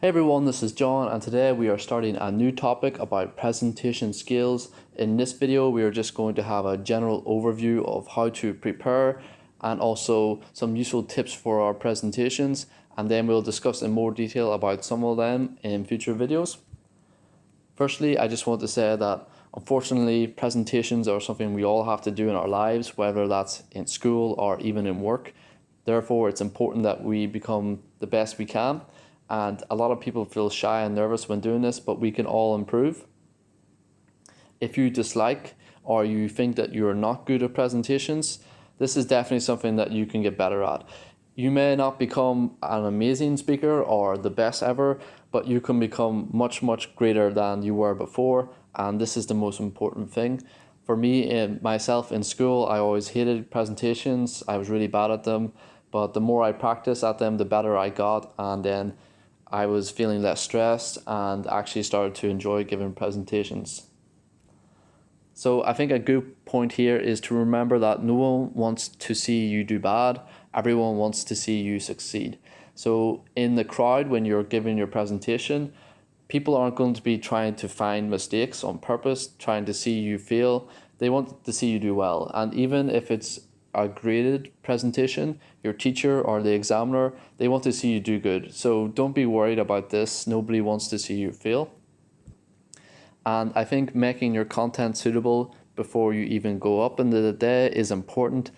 Hey everyone, this is John, and today we are starting a new topic about presentation skills. In this video, we are just going to have a general overview of how to prepare and also some useful tips for our presentations, and then we'll discuss in more detail about some of them in future videos. Firstly, I just want to say that unfortunately, presentations are something we all have to do in our lives, whether that's in school or even in work. Therefore, it's important that we become the best we can. And a lot of people feel shy and nervous when doing this, but we can all improve. If you dislike or you think that you're not good at presentations, this is definitely something that you can get better at. You may not become an amazing speaker or the best ever, but you can become much, much greater than you were before, and this is the most important thing. For me, myself in school, I always hated presentations. I was really bad at them, but the more I practiced at them, the better I got, and then I was feeling less stressed and actually started to enjoy giving presentations. So I think a good point here is to remember that no one wants to see you do bad. Everyone wants to see you succeed. So in the crowd, when you're giving your presentation, people aren't going to be trying to find mistakes on purpose, trying to see you fail. They want to see you do well. And even if it's a graded presentation, your teacher or the examiner, they want to see you do good. So don't be worried about this. Nobody wants to see you fail. And I think making your content suitable before you even go up into the day is important.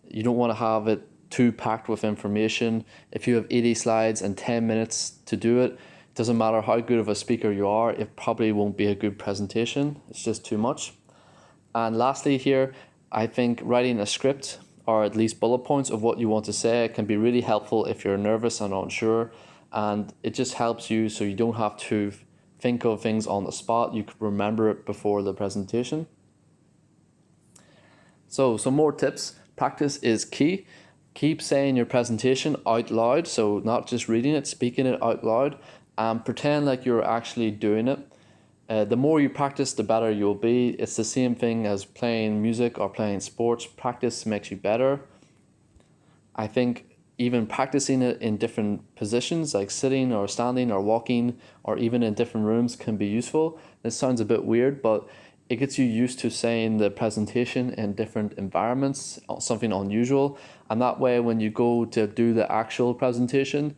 You don't want to have it too packed with information. If you have 80 slides and 10 minutes to do it, it doesn't matter how good of a speaker you are, it probably won't be a good presentation. It's just too much. And lastly here, I think writing a script or at least bullet points of what you want to say can be really helpful if you're nervous and unsure, and it just helps you so you don't have to think of things on the spot. You can remember it before the presentation. So some more tips. Practice is key. Keep saying your presentation out loud, so not just reading it, speaking it out loud, and pretend like you're actually doing it. The more you practice, the better you'll be. It's the same thing as playing music or playing sports. Practice makes you better. I think even practicing it in different positions, like sitting or standing or walking, or even in different rooms, can be useful. This sounds a bit weird, but it gets you used to saying the presentation in different environments, something unusual. And that way, when you go to do the actual presentation,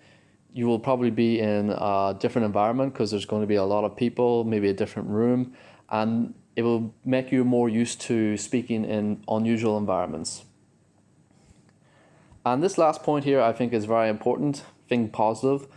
you will probably be in a different environment because there's going to be a lot of people, maybe a different room, and it will make you more used to speaking in unusual environments. And this last point here I think is very important. Think positive.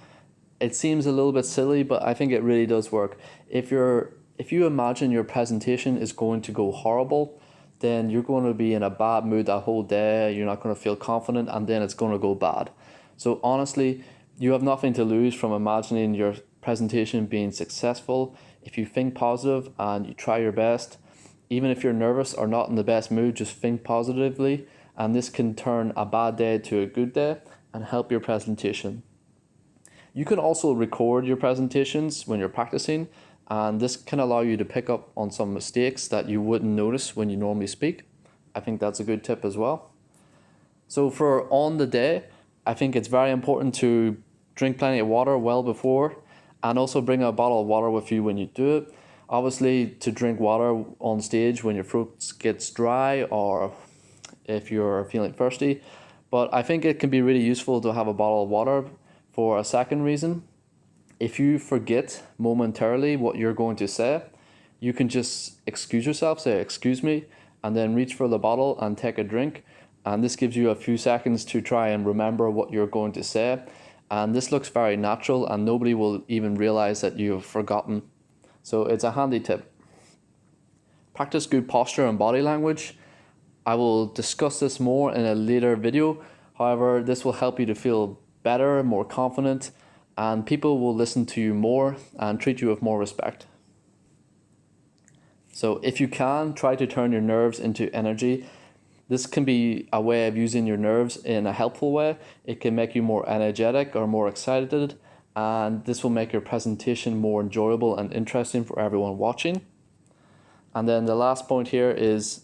It seems a little bit silly, but I think it really does work. If you imagine your presentation is going to go horrible, then you're going to be in a bad mood that whole day. You're not going to feel confident, and then it's going to go bad. So honestly, you have nothing to lose from imagining your presentation being successful. If you think positive and you try your best, even if you're nervous or not in the best mood, just think positively, and this can turn a bad day to a good day and help your presentation. You can also record your presentations when you're practicing, and this can allow you to pick up on some mistakes that you wouldn't notice when you normally speak. I think that's a good tip as well. So for on the day, I think it's very important to drink plenty of water well before, and also bring a bottle of water with you when you do it. Obviously, to drink water on stage when your throat gets dry or if you're feeling thirsty. But I think it can be really useful to have a bottle of water for a second reason. If you forget momentarily what you're going to say, you can just excuse yourself, say, "Excuse me," and then reach for the bottle and take a drink. And this gives you a few seconds to try and remember what you're going to say. And this looks very natural, and nobody will even realize that you've forgotten. So it's a handy tip. Practice good posture and body language. I will discuss this more in a later video. However, this will help you to feel better, more confident, and people will listen to you more and treat you with more respect. So if you can, try to turn your nerves into energy. This can be a way of using your nerves in a helpful way. It can make you more energetic or more excited, and this will make your presentation more enjoyable and interesting for everyone watching. And then the last point here is,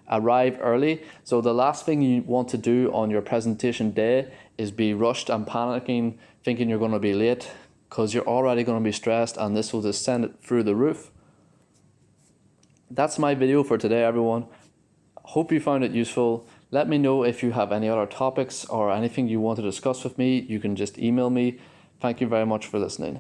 arrive early. So the last thing you want to do on your presentation day is be rushed and panicking, thinking you're going to be late. because you're already going to be stressed, and this will just send it through the roof. That's my video for today, everyone. Hope you found it useful. Let me know if you have any other topics or anything you want to discuss with me. You can just email me. Thank you very much for listening.